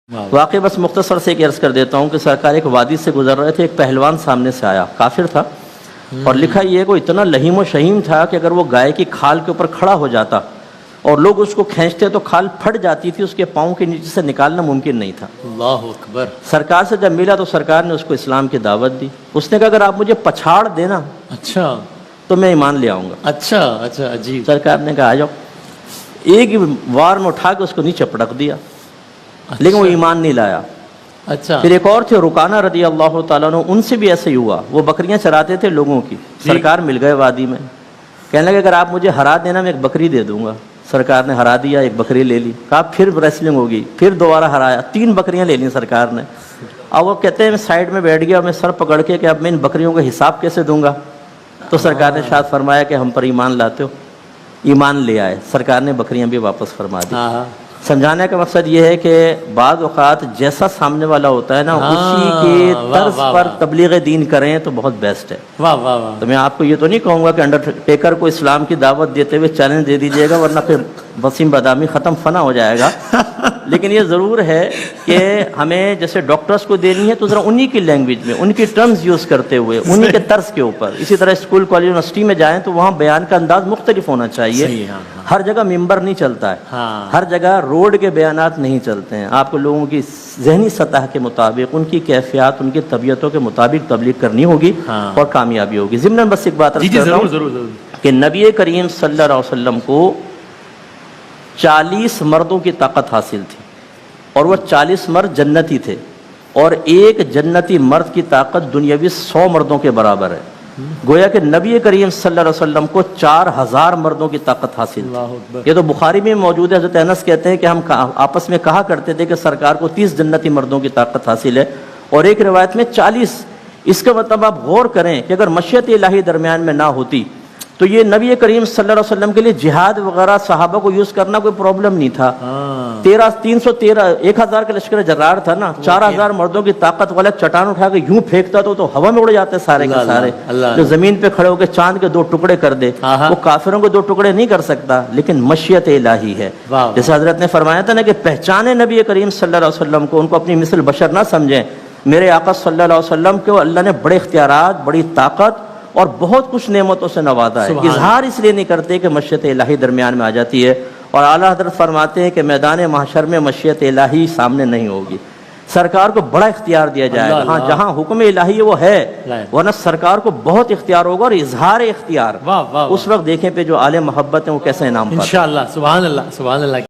واقعی بس مختصر سے ایک عرض کر دیتا ہوں کہ سرکار ایک وادی سے گزر رہے تھے، ایک پہلوان سامنے سے آیا، کافر تھا، اور لکھا یہ کہ وہ اتنا لہیم و شہیم تھا کہ اگر وہ گائے کی کھال کے اوپر کھڑا ہو جاتا اور لوگ اس کو کھینچتے تو کھال پھٹ جاتی تھی، اس کے پاؤں کے نیچے سے نکالنا ممکن نہیں تھا۔ اللہ اکبر۔ سرکار سے جب ملا تو سرکار نے اس کو اسلام کی دعوت دی۔ اس نے کہا اگر آپ مجھے پچھاڑ دینا اچھا تو میں ایمان لے آؤں گا۔ اچھا اچھا عجیب۔ سرکار نے کہا آ جاؤ، ایک وار میں اٹھا کے اس کو نیچے پٹک دیا، لیکن وہ ایمان نہیں لایا۔ اچھا پھر ایک اور تھے رکانہ رضی اللہ تعالیٰ عنہ، ان سے بھی ایسے ہی ہوا، وہ بکریاں چراتے تھے لوگوں کی، سرکار مل گئے وادی میں، کہنے لگے اگر آپ مجھے ہرا دینا میں ایک بکری دے دوں گا۔ سرکار نے ہرا دیا، ایک بکری لے لی، کہا پھر ریسلنگ ہوگی، پھر دوبارہ ہرایا، 3 بکریاں لے لیں سرکار نے۔ اور وہ کہتے ہیں میں سائڈ میں بیٹھ گیا، میں سر پکڑ کے کہ اب میں ان بکریوں کا حساب کیسے دوں گا؟ تو سرکار نے ارشاد فرمایا کہ ہم پر ایمان لاتے ہو؟ ایمان لے آئے، سرکار نے بکریاں بھی واپس فرما دی۔ سمجھانے کا مقصد یہ ہے کہ بعض اوقات جیسا سامنے والا ہوتا ہے نا، اسی کے طرز پر تبلیغ دین کریں تو بہت بیسٹ ہے۔ واہ واہ واہ۔ تو میں آپ کو یہ تو نہیں کہوں گا کہ انڈرٹیکر کو اسلام کی دعوت دیتے ہوئے چیلنج دے دیجیے گا، ورنہ پھر وسیم بادامی ختم فنا ہو جائے گا۔ لیکن یہ ضرور ہے کہ ہمیں جیسے ڈاکٹرز کو دینی ہے تو ذرا انہی کی لینگویج میں، ان کی ٹرمز یوز کرتے ہوئے، انہی کے طرز کے اوپر۔ اسی طرح اسکول کالج یونیورسٹی میں جائیں تو وہاں بیان کا انداز مختلف ہونا چاہیے۔ ہر جگہ ممبر نہیں چلتا ہے، ہر جگہ روڈ کے بیانات نہیں چلتے ہیں۔ آپ کو لوگوں کی ذہنی سطح کے مطابق، ان کی کیفیات، ان کی طبیعتوں کے مطابق تبلیغ کرنی ہوگی اور کامیابی ہوگی۔ ضمن بس ایک بات کہ نبی کریم صلی اللہ علیہ وسلم کو 40 مردوں کی طاقت حاصل تھی، اور وہ 40 مرد جنتی تھے، اور ایک جنتی مرد کی طاقت دنیاوی 100 مردوں کے برابر ہے۔ گویا کہ نبی کریم صلی اللہ علیہ وسلم کو 4000 مردوں کی طاقت حاصل تھی۔ یہ تو بخاری میں موجود ہے۔ حضرت انس کہتے ہیں کہ ہم آپس میں کہا کرتے تھے کہ سرکار کو 30 جنتی مردوں کی طاقت حاصل ہے، اور ایک روایت میں 40۔ اس کا مطلب آپ غور کریں کہ اگر مشیت الہی درمیان میں نہ ہوتی تو یہ نبی کریم صلی اللہ علیہ وسلم کے لیے جہاد وغیرہ صحابہ کو یوز کرنا کوئی پرابلم نہیں تھا۔ 1000 کا لشکر جرار تھا نا، 4000 مردوں کی طاقت والا چٹان اٹھا کے یوں پھینکتا تو ہوا میں اڑ جاتے سارے کے سارے۔ جو زمین پہ کھڑے ہو کے چاند کے 2 ٹکڑے کر دے، وہ کافروں کے 2 ٹکڑے نہیں کر سکتا، لیکن مشیت الہی ہے۔ جیسے حضرت نے فرمایا تھا نا کہ پہچانے نبی کریم صلی اللہ علیہ وسلم کو، ان کو اپنی مثل بشر نہ سمجھیں۔ میرے آقا صلی اللہ علیہ وسلم کو اللہ نے بڑے اختیارات، بڑی طاقت اور بہت کچھ نعمتوں سے نوازا ہے۔ اظہار اس لیے نہیں کرتے کہ مشیت الہی درمیان میں آ جاتی ہے، اور اعلیٰ حضرت فرماتے ہیں کہ میدان محشر میں مشیت الہی سامنے نہیں ہوگی، سرکار کو بڑا اختیار دیا جائے گا۔ ہاں جہاں حکم الہی ہے وہ ہے، ورنہ سرکار کو بہت اختیار ہوگا، اور اظہار اختیار اس وقت دیکھیں پہ جو اعلی محبت ہیں وہ کیسے انعام پاتے ہیں۔ انشاءاللہ۔ سبحان اللہ سبحان اللہ۔